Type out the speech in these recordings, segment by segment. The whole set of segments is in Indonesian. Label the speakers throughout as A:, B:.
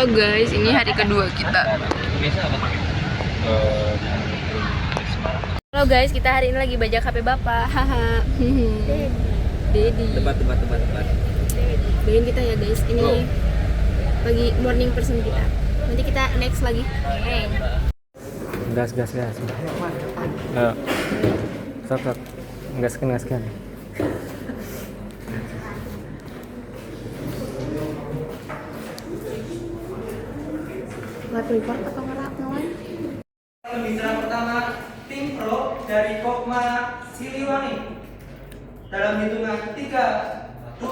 A: Halo guys, ini hari kedua kita. Halo guys, kita hari ini lagi bajak HP Bapak. Haha. Dedi.
B: Tebat.
A: Doain kita ya guys. Ini pagi morning person kita. Nanti kita next lagi.
B: Gas. Ayo. Stop. Gaskan.
A: Live report atau ngerap nawan?
C: Pembicara pertama, tim pro dari Kokma Siliwangi. Dalam hitungan 3, 2,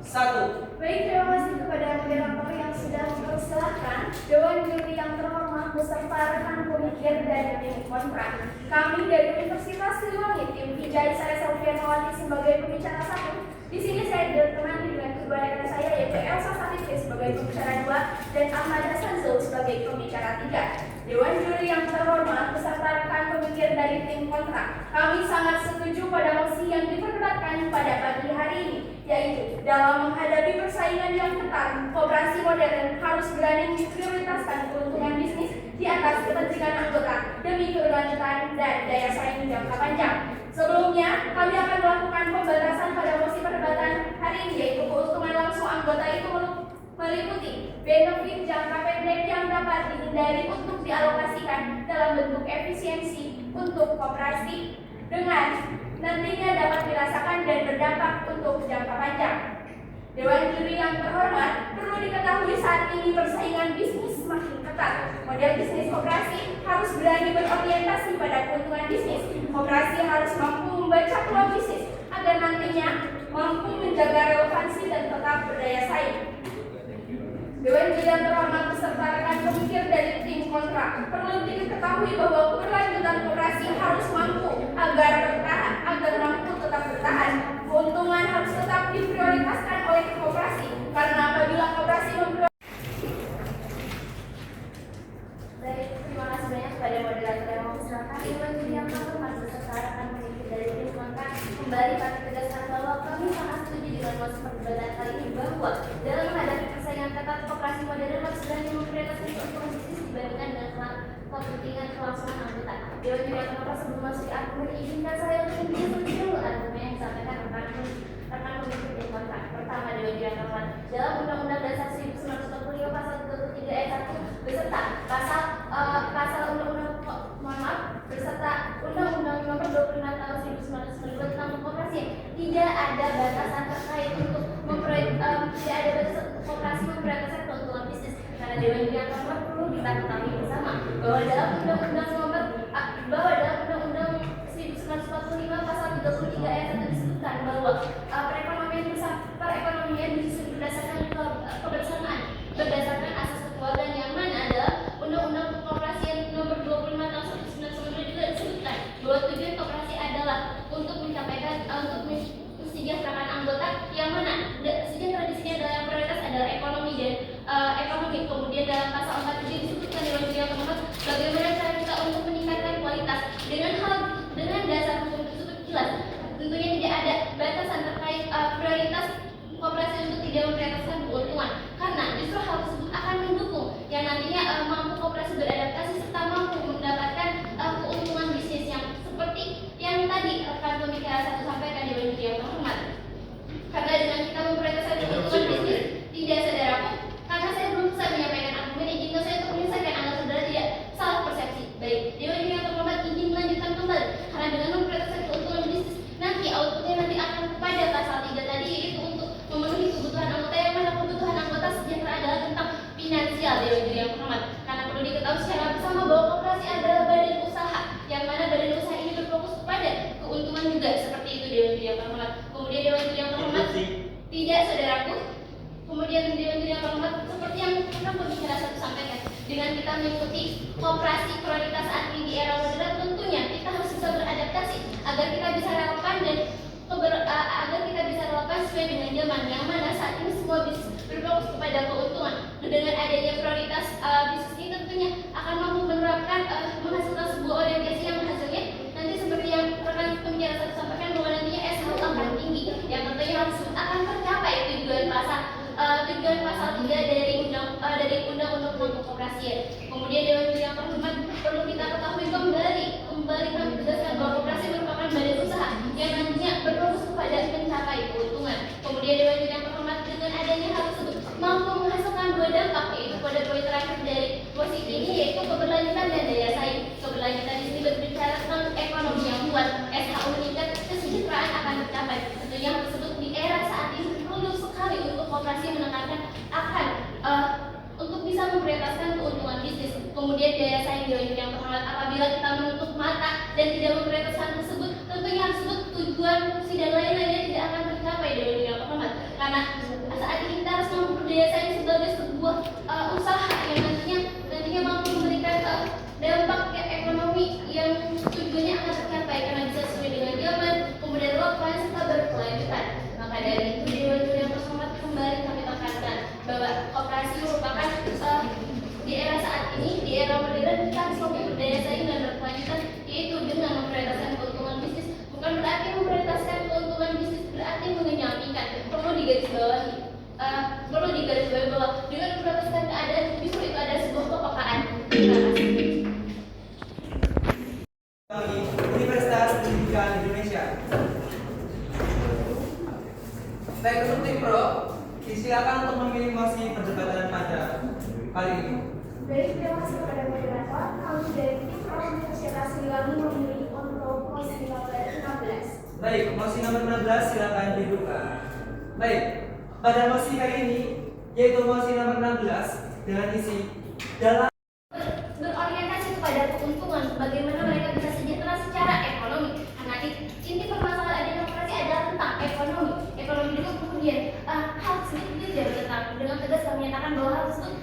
C: 1.
D: Baik, terima kasih kepada moderator yang sudah mempersilahkan Dewan Juri yang terhormat beserta rekan pemikir dan tim kontrak. Kami dari Universitas Siliwangi, tim Vijay saya Selvianawati sebagai pembicara 1. Di sini saya ditemani dengan kedua rekan saya yaitu Elsa Satifri sebagai pembicara 2 dan Ahmad Hasanzul sebagai pembicara 3. Dewan Juri yang terhormat beserta rekan pemikir dari tim kontrak, kami sangat setuju pada mosi yang diperdebatkan pada pagi hari ini, yaitu dalam menghadapi persaingan yang ketat, koperasi modern harus berani memprioritaskan keuntungan bisnis di atas kepentingan anggota demi keberlanjutan dan daya saing jangka panjang. Sebelumnya, kami akan melakukan pembatasan pada mosi perdebatan hari ini, yaitu keuntungan langsung anggota itu meliputi benefit jangka pendek yang dapat dihindari untuk dialokasikan dalam bentuk efisiensi untuk koperasi dengan nantinya dapat dirasakan dan berdampak untuk jangka panjang. Dewan Juri yang terhormat, perlu diketahui saat ini persaingan bisnis semakin ketat. Model bisnis koperasi harus berani berorientasi pada keuntungan bisnis. Koperasi harus mampu membaca peluang bisnis agar nantinya mampu menjaga relevansi dan tetap berdaya saing. Dewan Juri yang terhormat beserta rekan pemikir dari tim kontrak, perlu diketahui bahwa keberlanjutan koperasi harus mampu agar mampu tetap bertahan. Keuntungan harus tetap diprioritaskan oleh koperasi, karena apabila koperasi Baik, terima kasih banyak kepada moderator yang mempersilahkan. Dewan Juri yang terhormat beserta rekan pemikir dari tim kontrak, kembali kami tegaskan bahwa kami sangat setuju dengan mosi perdebatan kali ini bahwa dalam menghadapi persaingan ketat, koperasi modern harus berani memprioritaskan keuntungan bisnis dibandingkan dengan kepentingan kelangsungan anggota. Dewan Juri yang terhormat, sebelum masuk ke argumen, izinkan saya untuk menyebut dulu argumen yang disampaikan rekan pemikir tim kontrak. Pertama, Dewan Juri yang terhormat, dalam Undang-Undang Dasar 1945 pasal 33 ayat 1 beserta pasal Undang-Undang Nomor 26 Tahun 1992 tentang Koperasi, tidak ada batasan terkait untuk tidak ada batasan koperasi memprioritaskan keuntungan bisnis. Karena Dewan Juri yang terhormat, perlu kita ketahui bersama bahwa dalam Undang-Undang 1945 pasal 33 ayat 1 disebutkan bahwa perekonomian disusun berdasarkan kebersamaan berdasarkan asas kekeluargaan, yang mana adalah Undang-Undang Koperasian Nomor 25 Tahun 1992 juga disebutkan bahwa tujuan koperasi adalah untuk mensejahterakan anggota, yang mana sejahtera di sini adalah yang prioritas adalah ekonomi dan ekonomi. Kemudian dalam pasal 47 disebutkan Dewan Juri yang terhormat bagaimana cara kita untuk meningkatkan kualitas dengan dasar hukum tersebut jelas. Tentunya tidak ada batasan terkait prioritas koperasi untuk tidak memprioritaskan keuntungan, karena justru hal tersebut akan mendukung yang nantinya mampu koperasi beradaptasi serta mampu mendapatkan keuntungan bisnis yang seperti yang tadi rekan pembicara satu sampaikan di Dewan Juri yang terhormat. Karena dengan kita memprioritaskan keuntungan bisnis, tidak saudaraku, karena saya belum bisa menyampaikan argumen, izinkan saya untuk menyelesaikan agar saudara tidak salah persepsi. Baik, Dewan Juri yang terhormat izin melanjutkan kembali, karena dengan memprioritaskan keuntungan bisnis, nanti outputnya nanti akan kepada pasal 3 tadi, yaitu untuk memenuhi kebutuhan anggota, yang mana kebutuhan anggota sejahtera adalah tentang finansial. Dewan Juri yang terhormat, karena perlu diketahui secara bersama bahwa koperasi adalah badan usaha, yang mana badan usaha ini berfokus kepada keuntungan juga, seperti itu Dewan Juri yang terhormat. Kemudian Dewan Juri yang terhormat, tidak saudaraku, kemudian Dewan Juri yang terhormat, seperti yang rekan pembicara satu sampaikan, dengan kita mengikuti koperasi prioritas saat ini di era modern, tentunya kita harus bisa beradaptasi agar kita bisa relevan dan agar kita bisa relevan sesuai dengan zaman, yang mana saat ini semua bisnis berfokus kepada keuntungan. Dengan adanya prioritas bisnis ini tentunya akan mampu menerapkan menghasilkan sebuah orientasi yang hasilnya nanti seperti yang rekan pembicara satu sampaikan, bahwa nantinya SHU akan tinggi, yang tentunya harus akan tercapai tujuan pasal 3 dari undang
E: apabila kita menutup mata dan tidak memprioritaskan hal tersebut, tentunya hal tersebut tujuan, fungsi dan lain-lainnya tidak akan tercapai dengan dunia terhormat. Karena saat ini kita harus memperdaya sains sebagai sebuah usaha yang nantinya mampu memberikan dampak ekonomi yang tujuannya akan tercapai karena bisa sesuai dengan zaman, kemudian relevan serta berkelanjutan. Maka dari itu Dewan Juri yang terhormat kembali kami tekankan bahwa koperasi merupakan di era saat ini, di era modern kita harus berdaya saing dan berkelanjutan, yaitu dengan memprioritaskan keuntungan bisnis. Bukan berarti memprioritaskan keuntungan bisnis berarti mengenyampingkan. Perlu digarisbawahi bahwa dengan memprioritaskan keadaan justru itu ada sebuah kepekaan. Terima kasih.
C: Universitas Pendidikan Indonesia. Baik, untuk tim pro, disilakan untuk memilih mosi perdebatan pada kali ini.
D: Baik, terima kasih kepada moderator. Kami dari tim pro Universitas Siliwangi memilih untuk mosi nomor 16.
C: Baik, mosi nomor 16 silakan dibuka. Baik, pada mosi kali ini yaitu mosi nomor 16 dengan isi dalam
E: Berorientasi kepada keuntungan, bagaimana mereka bisa sejahtera secara ekonomi. Karena inti permasalahan demokrasi adalah tentang ekonomi dulu, kemudian hal sedikit tidak tentang dengan tegas kami menyatakan bahwa hal tersebut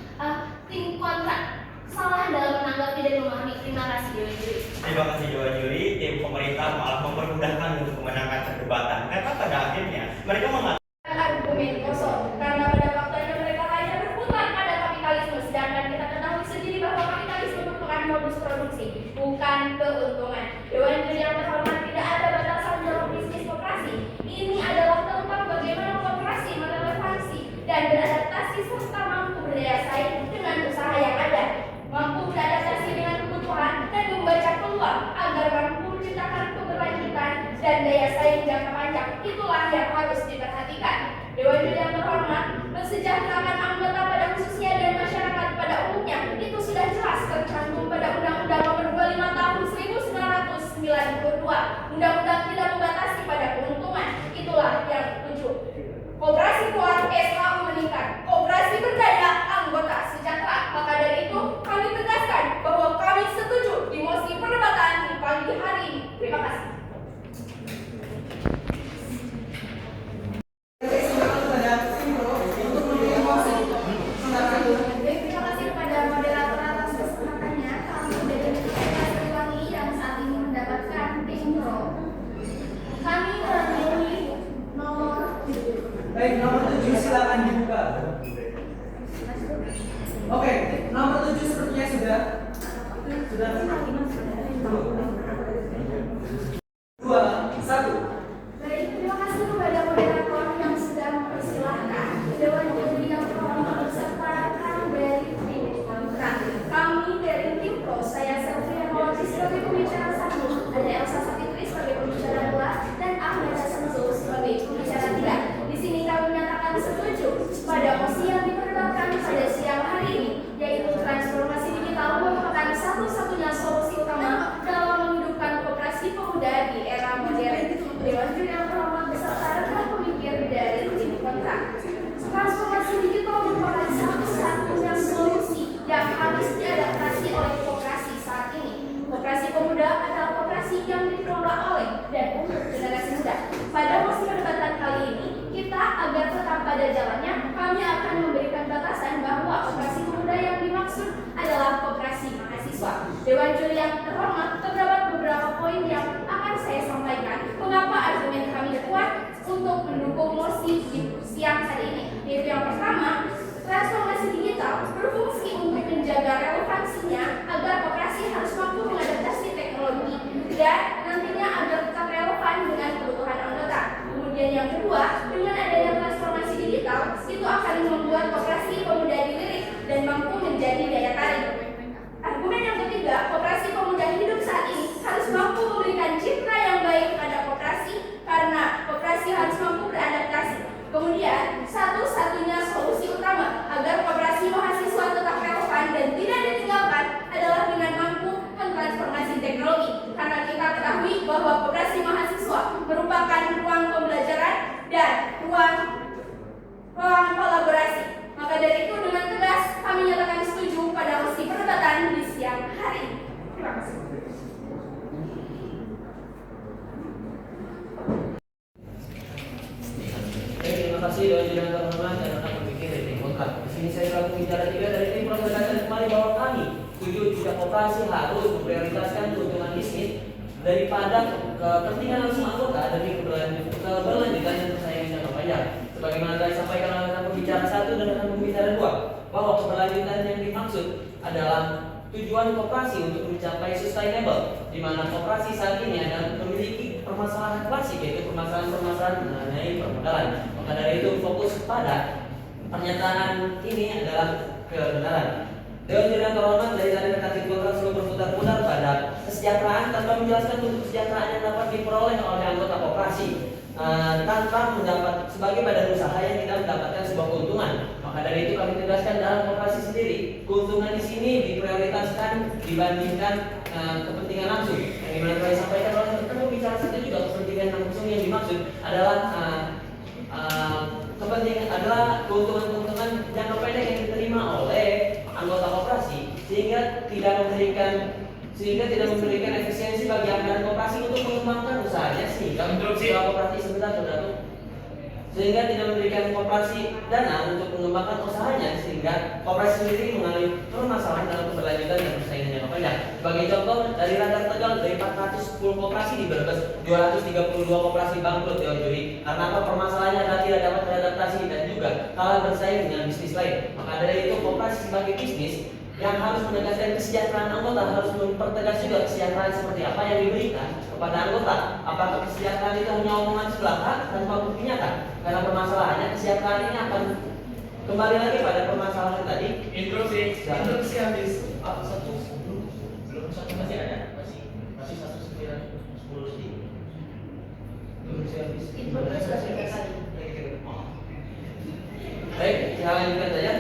E: tim kontrak salah dalam menanggapi dan memahami. Terima kasih Dewan Juri.
F: Terima kasih Dewan Juri. Tim pemerintah malah mempermudahkan untuk memenangkan perdebatan karena pada akhirnya mereka mengatakan
D: Argumen kosong karena pada faktanya mereka hanya berputar pada kapitalisme, sedangkan kita ketahui sendiri bahwa kapitalisme merupakan modus produksi, bukan keuntungan. Dewan Juri yang terhormat, tidak ada batasan dalam bisnis koperasi. Ini adalah tentang bagaimana koperasi merelevansi dan beradaptasi serta mampu berdaya saing dengan usaha yang ada, mampu beradaptasi dengan kebutuhan dan membaca peluang agar mampu menciptakan keberlanjutan dan daya saing jangka panjang. Itulah yang harus diperhatikan. Dewan Juri yang terhormat, mensejahterakan anggota pada khususnya dan masyarakat pada umumnya itu sudah jelas tercantum pada Undang-Undang Nomor 25 Tahun 1992. Undang-undang tidak membatasi pada keuntungan. Itulah yang tujuh. Koperasi kuat, SHU meningkat. Koperasi berdaya, anggota sejahtera. Maka dari itu kami tegaskan bahwa kami setuju di mosi perdebatan di pagi hari ini. Terima kasih. Baik, terima kasih kepada moderator atas kesempatannya. Kami dari Universitas Siliwangi yang saat ini mendapatkan tim pro. Kami memilih nomor
C: baik, nomor 7 silakan dibuka. Oke, nomor 7 sepertinya sudah. Dua, satu.
D: Baik, terima kasih kepada moderator yang sudah mempersilahkan Dewan Juri yang terhormat beserta rekan dari tim kontrak. Kami dari tim pro, saya Sylvia Mawati sebagai pembicara 1, ada Elsa Sapitri sebagai pembicara 2, dan Ahmad Hasanzo sebagai pembicara 3. Di sini kami menyatakan setuju pada mosi yang diperdebatkan pada siang hari ini, yaitu transformasi digital merupakan satu-satunya solusi utama dalam menghidupkan koperasi pemuda di era modern. Dewan Juri yang terhormat beserta rekan pemikir dari tim kontrak. Transformasi digital merupakan satu-satunya solusi yang harus diadaptasi oleh koperasi saat ini. Koperasi pemuda adalah koperasi yang dikelola oleh dan untuk generasi muda. Pada mosi perdebatan kali ini, kita agar tetap pada jalannya, kami akan memberikan batasan bahwa koperasi pemuda yang dimaksud adalah koperasi mahasiswa. Dewan Juri yang terhormat, terdapat beberapa poin yang akan saya sampaikan mengapa argumen kami kuat untuk mendukung mosi di siang hari ini. Yaitu yang pertama, transformasi digital berfungsi untuk menjaga relevansinya agar koperasi harus mampu mengadaptasi teknologi dan nantinya agar tetap relevan dengan kebutuhan anggota. Kemudian yang kedua, dengan adanya transformasi digital, itu akan membuat koperasi pemuda dilirik dan mampu menjadi daya tarik. Argumen yang ketiga, koperasi pemuda hidup saat ini harus mampu memberikan citra yang baik pada koperasi karena koperasi harus mampu beradaptasi. Kemudian, satu-satunya solusi utama agar koperasi mahasiswa tetap relevan dan tidak ditinggalkan adalah dengan mampu mentransformasi teknologi. Karena kita ketahui bahwa koperasi mahasiswa merupakan ruang pembelajaran dan ruang kolaborasi. Maka dari itu dengan tegas kami nyatakan setuju pada mosi perdebatan di siang hari ini. Terima kasih.
C: koperasi harus memprioritaskan keuntungan bisnis daripada kepentingan langsung anggota demi keberlanjutan dan persaingan jangka panjang. Sebagaimana telah disampaikan oleh rekan pembicara 1 dan rekan pembicara 2, bahwa keberlanjutan yang dimaksud adalah tujuan koperasi untuk mencapai sustainable, di mana koperasi saat ini adalah memiliki permasalahan klasik, yaitu permasalahan-permasalahan mengenai permodalan. Maka dari itu fokus pada pernyataan ini adalah kebenaran. Dewan Juri yang terhormat, dari tadi rekan kontrak selalu berputar-putar pada kesejahteraan tanpa menjelaskan bentuk kesejahteraan yang dapat diperoleh oleh anggota koperasi, tanpa mendapat sebagai badan usaha yang tidak mendapatkan sebuah keuntungan. Maka dari itu kami tegaskan dalam koperasi sendiri, keuntungan di sini diprioritaskan dibandingkan kepentingan langsung. Yang dimana telah disampaikan oleh rekan pembicara satu juga, kepentingan langsung yang dimaksud adalah kepentingan adalah keuntungan-keuntungan jangka pendek yang diterima oleh anggota koperasi, sehingga tidak memberikan efisiensi bagi anggaran koperasi untuk mengembangkan usahanya, sehingga koperasi sehingga tidak memberikan koperasi dana untuk mengembangkan usahanya, sehingga koperasi sendiri mengalami permasalahan dalam keberlanjutan dan persaingan jangka panjang. Sebagai contoh, dari Radar Tegal, dari 410 koperasi di Brebes, 232 koperasi bangkrut Dewan Juri. Karena apa? Permasalahannya adalah tidak dapat beradaptasi dan juga kalah bersaing dengan bisnis lain. Maka dari itu koperasi sebagai bisnis yang harus menegaskan kesejahteraan anggota harus mempertegas juga kesejahteraan seperti apa yang diberikan kepada anggota. Apakah kesejahteraan itu hanya omongan sebelaka tanpa bukti nyata? Karena permasalahannya kesejahteraan ini akan kembali lagi pada permasalahan tadi. Instruksi habis. Satu masih ada, masih 1910 sedikit. Instruksi habis. Baik, kita lanjutkan saja.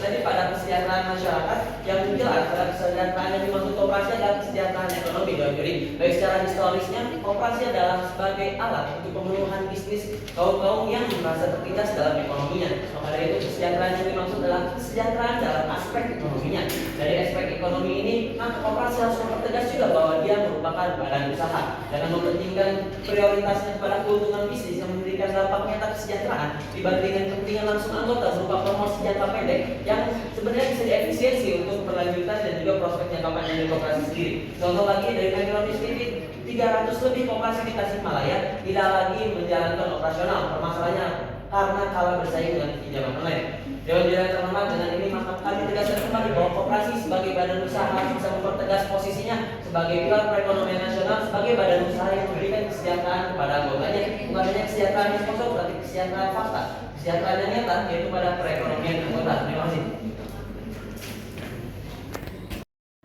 C: Tadi pada kesejahteraan masyarakat yang jelas adalah kesejahteraan yang dimaksud koperasi adalah kesejahteraan ekonomi. Jadi baik secara historisnya koperasi adalah sebagai alat untuk pemenuhan bisnis kaum yang merasa tertindas dalam ekonominya. Maka dari itu kesejahteraan yang dimaksud adalah kesejahteraan dalam aspek ekonominya. Dari aspek ekonomi ini maka koperasi harus mempertegas juga bahwa dia merupakan badan usaha dengan mementingkan prioritasnya kepada keuntungan bisnis yang memberikan dampak nyata kesejahteraan dibandingkan kepentingan langsung anggota berupa promosi jangka pendek yang sebenarnya bisa diefisiensi untuk berlanjutan dan juga prospek jangka panjang dari koperasi sendiri. Contoh lagi dari Megalotis TV, 300 lebih koperasi di Tasikmalaya tidak lagi menjalankan operasional. Permasalahannya karena kalah bersaing dengan pinjaman online. Dewan Juri yang terhormat, dengan ini maka kami tegaskan kembali bahwa koperasi sebagai badan usaha harus bisa mempertegas posisinya sebagai pilar perekonomian nasional, sebagai badan usaha yang memberikan kesejahteraan kepada anggotanya, bukan hanya kesejahteraan di sponsor, tapi kesejahteraan fakta, kesejahteraan yang nyata, yaitu pada perekonomian anggota. Terima kasih.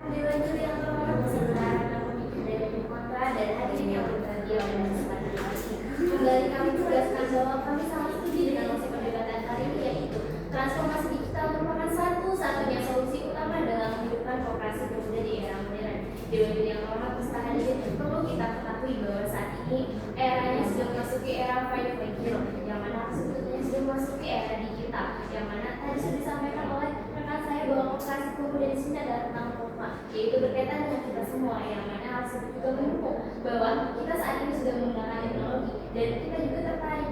D: Dewan Juri yang terhormat beserta rekan pemimpin dari tim kontra dan hadirin yang berbahagia pada kesempatan hari ini. Kembali kami tegaskan bahwa kami sangat setuju dengan hasil perdebatan hari ini, yaitu transformasi digital merupakan satu-satunya solusi utama dalam menghidupkan koperasi pemuda di era modern. Dewan Juri yang terhormat beserta hadirin, perlu kita ketahui bahwa saat ini eranya sudah memasuki era 5.0, yang mana sebetulnya sudah memasuki era digital, yang mana tadi sudah disampaikan oleh rekan saya bahwa koperasi pemuda di sini adalah tentang norma, yaitu berkaitan dengan kita semua, yang mana harus juga mendukung bahwa kita saat ini sudah menggunakan teknologi dan kita juga tertarik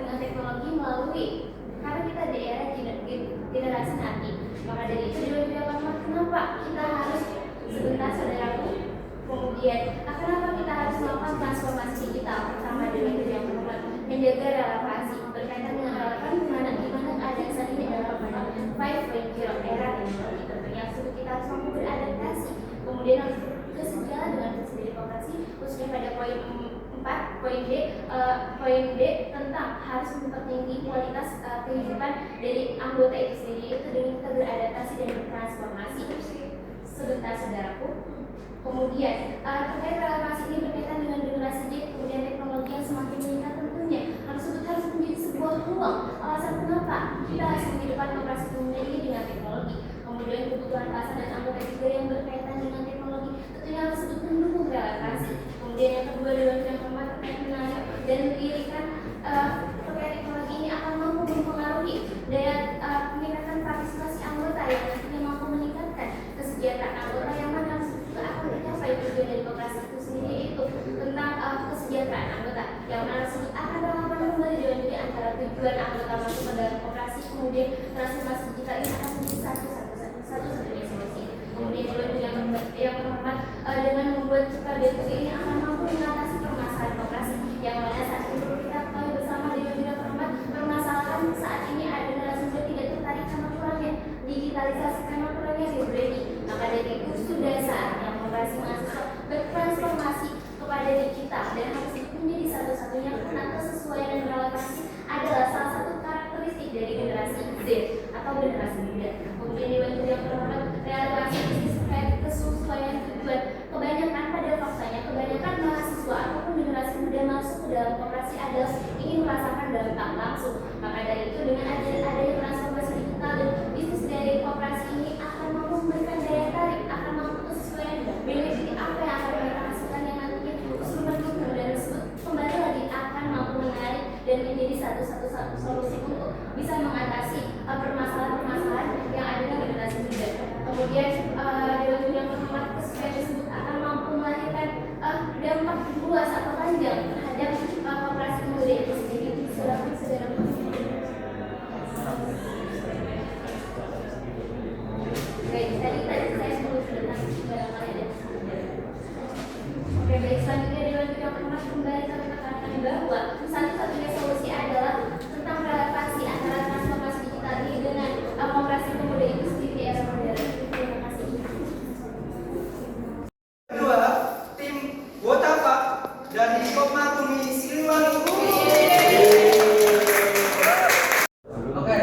D: dengan teknologi melalui karena kita di era generasi nanti. Maka dari itu Dewan Juri kenapa kita harus sebentar saudaraku, kemudian kenapa kita harus melakukan transformasi digital? Pertama, Dewan Juri yang terhormat menjaga relevansi berkaitan dengan relevan di mana keadaan saat ini adalah pada 5.0 era teknologi. Tentunya kita harus mampu beradaptasi, kemudian harus sejalan dengan fungsi koperasi, khususnya pada poin 4, poin D tentang harus mempertinggi kualitas kehidupan dari anggota itu sendiri, itu dengan kita beradaptasi dan bertransformasi. Sebentar saudaraku. Kemudian terkait relevansi ini berkaitan dengan generasi Z, kemudian teknologi yang semakin meningkat tentunya harus menjadi sebuah peluang. Alasan kenapa kita harus menghidupkan koperasi pemuda ini dengan teknologi. Kemudian kebutuhan pasar dan anggota juga yang berkaitan dengan teknologi tentunya harus mendukung relevansi. Kemudian yang kedua, Dewan Juri yang terhormat terkait menarik dan mendirikan terkait teknologi ini akan mampu mempengaruhi daya meningkatkan partisipasi anggota yang nantinya mampu meningkatkan kesejahteraan anggota, yang mana juga akan mencapai tujuan dari koperasi itu sendiri, itu tentang kesejahteraan anggota, yang mana akan relevan kembali Dewan Juri antara tujuan anggota masuk ke dalam koperasi, kemudian transformasi digital ini akan
E: yang terhormat, dengan membuat cipta B2B ini akan mampu mengatasi permasalahan koperasi yang mana saat ini perlu kita ketahui bersama dengan tidak terhormat, permasalahan saat ini ada narasumber tidak tertarik sama kurangnya digitalisasi karena kurangnya rebranding. Maka dari itu sudah saatnya koperasi mahasiswa bertransformasi kepada digital dan harus menjadi satu-satunya karena kesesuaian dan relevansi adalah salah satu karakteristik dari generasi Z atau generasi muda. Kemudian dibantu yang terhormat, realisasi bisnis terkait kesesuaian tujuan. Kebanyakan pada faktanya, kebanyakan mahasiswa ataupun generasi muda masuk ke dalam koperasi adalah ingin merasakan dampak langsung. Maka dari itu dengan adanya transformasi digital dan bisnis dari koperasi ini akan mampu memberikan daya tarik, akan mampu kesesuaian benefit apa yang akan mereka hasilkan yang nantinya mendukung dan kembali lagi akan mampu menarik dan menjadi satu solusi untuk bisa mengatasi permasalahan-permasalahan yang ada di generasi muda. Kemudian dengan yang terhormat kesesuaian tersebut akan mampu melahirkan dampak luas atau panjang terhadap koperasi muda itu sendiri. Silakan saudara. Baik, tadi saya sebut tentang barangkali ada. Oke, baik, selanjutnya Dewan Yang Terhormat kembali kami tekankan bahwa satu-satunya solusi adalah tentang relevansi antara transformasi digital ini dengan koperasi pemuda itu sendiri di era modern. Terima kasih.
G: Kedua, tim Wotapa dari Kopma Bumi Siliwangi. Oke,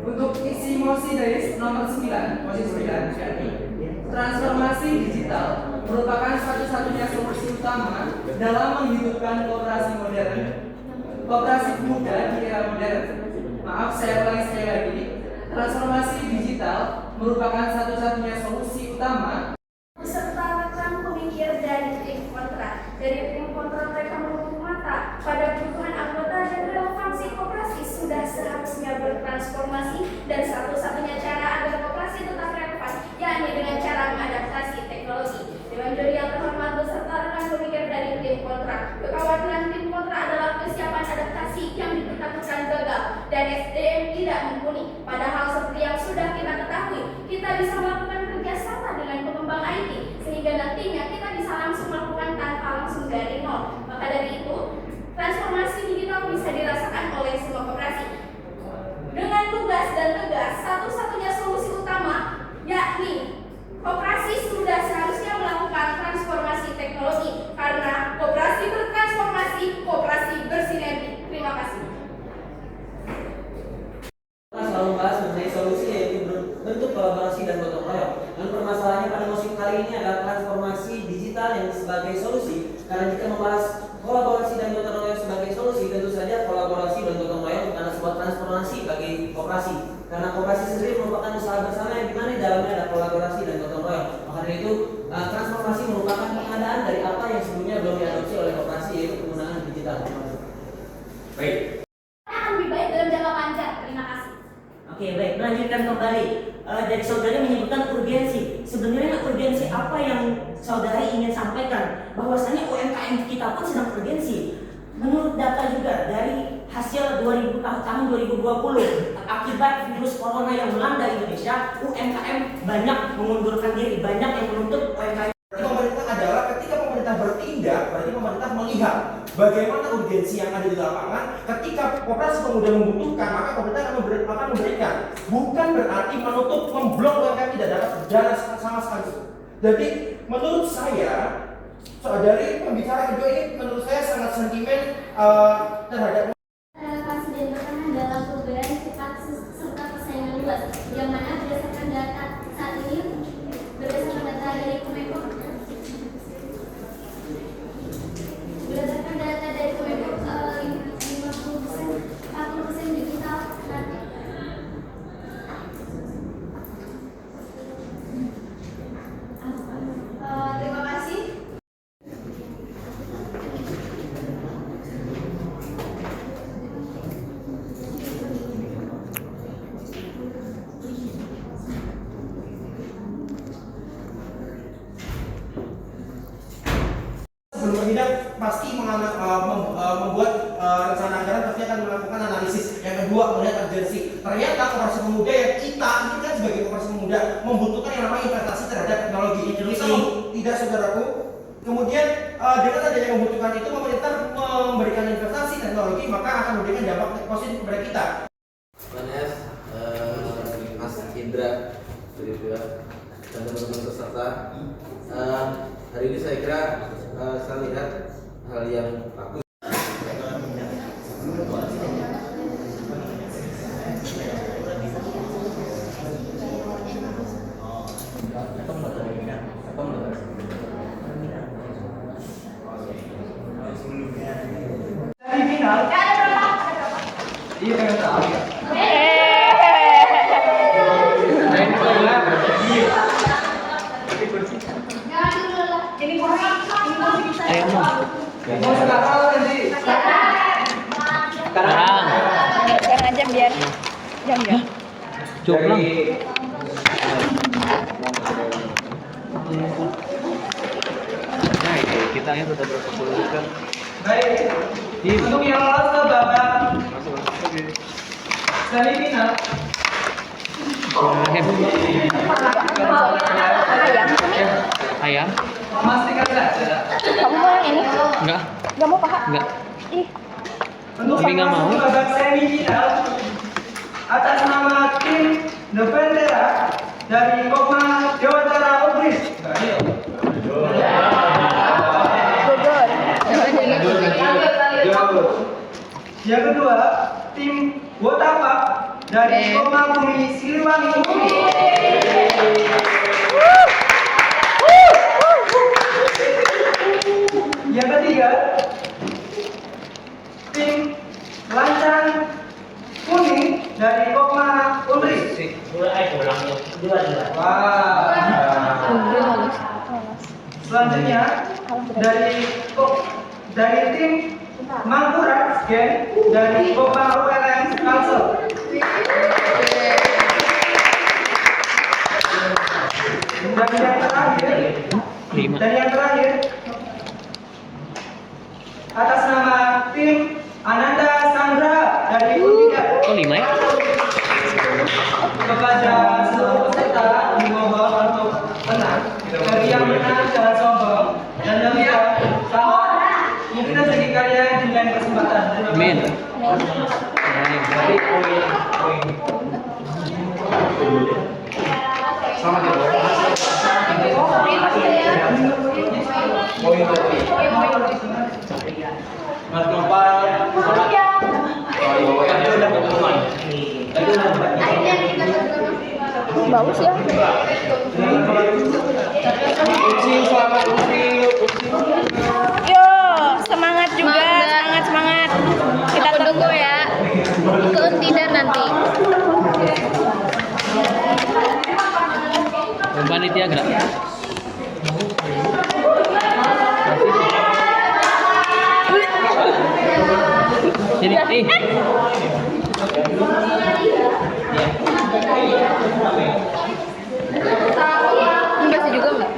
G: untuk isi mosi dari nomor 9, mosi 9, yakni transformasi digital merupakan satu-satunya solusi utama dalam menghidupkan koperasi modern, koperasi muda di era modern. Maaf, saya ulangi sekali lagi. Transformasi digital merupakan satu-satunya solusi utama
D: Beserta rekan pemikir dari tim kontra. Dari tim kontra mereka menutup mata pada kebutuhan anggota dan relevansi koperasi sudah seharusnya bertransformasi dan satu-satunya cara agar koperasi tetap relevan yakni dengan cara mengadaptasi teknologi. Dewan Juri yang terhormat beserta rekan pemikir dari tim kontra. Kekhawatiran tim kontra adalah kesiapan adaptasi yang ditakutkan gagal dan SDM tidak mumpuni. Padahal seperti yang sudah kita ketahui, kita bisa melakukan kerjasama dengan pengembang IT sehingga nantinya kita bisa langsung melakukan tanpa langsung dari nol. Maka dari itu, transformasi digital bisa dirasakan oleh semua koperasi. Dengan lugas dan tegas, satu-satunya solusi utama yakni koperasi sudah seharusnya melakukan transformasi teknologi karena koperasi bertransformasi, koperasi bersinergi. Terima kasih.
C: Kita selalu membahas mengenai solusi yaitu bentuk kolaborasi dan gotong royong. Dan permasalahannya pada musim kali ini adalah transformasi digital yang sebagai solusi. Karena jika membahas kolaborasi dan gotong royong sebagai solusi, tentu saja kolaborasi dan gotong royong bukanlah sebuah transformasi bagi koperasi. Karena koperasi sendiri merupakan usaha bersama yang dimana di dalamnya ada kolaborasi dan gotong royong. Maka dari itu transformasi merupakan pengadaan dari apa yang sebelumnya belum diadopsi oleh koperasi yaitu penggunaan digital. Baik.
D: Akan lebih baik dalam jangka panjang. Terima kasih.
H: Oke, baik, melanjutkan kembali. Dari saudari menyebutkan urgensi. Sebenarnya urgensi apa yang saudari ingin sampaikan? Bahwasanya UMKM kita pun sedang urgensi. Menurut data juga dari hasil tahun 2020, akibat virus corona yang melanda Indonesia, UMKM banyak mengundurkan diri, banyak yang menutup UMKM.
I: Berarti pemerintah adalah ketika pemerintah bertindak, berarti pemerintah melihat bagaimana urgensi yang ada di lapangan. Ketika koperasi pemuda membutuhkan, maka pemerintah akan memberikan. Bukan berarti menutup, memblok UMKM tidak dapat berjalan sama sekali. Jadi menurut saya, dari pembicara kedua ini menurut saya sangat sentimen terhadap
E: Relevansi dan bertahan dalam perubahan cepat serta persaingan luas, yang mana berdasarkan data saat ini, berdasarkan data dari Kemenko, berdasarkan data dari Kemenko 50%, 40% digital nanti.
D: Terima kasih.
I: sebelum bertindak pasti membuat rencana anggaran pasti akan melakukan analisis. Yang kedua, melihat urgensi. Ternyata Koperasi Pemuda yang kita ini kan sebagai Koperasi Pemuda membutuhkan yang namanya investasi terhadap teknologi. Bisa tidak, saudaraku? Kemudian dengan adanya membutuhkan itu, pemerintah memberikan investasi teknologi, maka akan memberikan dampak positif kepada kita.
J: Mas Indra dan teman-teman peserta, hari ini saya kira saya lihat hal yang bagus.
G: Dari final, iya pengen tahu ya. Mau sekarang nanti.
B: Sekarang.
A: Sekarang aja biar jam ya.
B: Cukup. Nah itu kita ini sudah berapa puluh kan?
G: Baik. Untuk yang lolos ke babak semifinal.
B: Ayam.
G: Pastikan saja.
A: Kamu mau yang ini?
B: Enggak.
A: Gak mau pakai?
B: Enggak.
A: Ih,
G: Untuk
B: Tapi nggak
G: masuk
B: mau.
G: ke babak semifinal atas nama tim The Pantera dari Kopma Dewantara Ubris.
A: Bogor.
G: Yang kedua, tim Botapak dari Kopma Bumi Siliwangi. Yang ketiga, tim Lancang Kuning dari Kopma Unri. Wah. Selanjutnya dari tim Mangkurat Gen dari Kopma ULM Kalsel. Dan yang terakhir atas nama tim Ananda Sandra dari Untiga.
B: Kok 5 ya?
G: Kepada seluruh peserta dimohon untuk tenang. Bagi yang menang jangan sombong dan demikian sama mungkin rezeki kalian di lain kesempatan.
B: Amin.
G: Mas Gopal,
A: bagus ya. Yo, semangat juga, semangat. Kita tunggu ya. Untuk tidak nanti.
B: Panitia gerak. Sini, nih.
A: Dikasih juga enggak?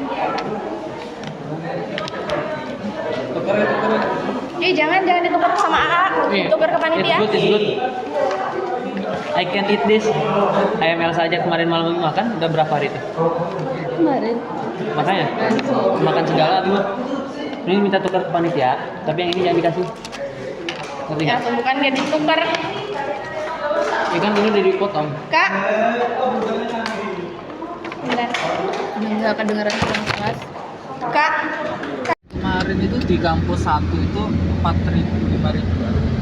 A: Jangan ditukar sama AA, ditukar ke panitia.
B: It's good. I can eat this. AML saja kemarin malam makan, udah berapa hari itu?
A: Kemarin.
B: Makanya makan segala dulu. Ini minta tukar ke panitia, tapi yang ini jangan dikasih. Ngerti
A: Ya,
B: nggak?
A: bukan dia ditukar.
B: Ini kan ini udah dipotong.
A: Kak. Bentar. Enggak kedengeran kurang kelas. Kak.
B: Kemarin itu di kampus 1 itu 4.000, 5.000.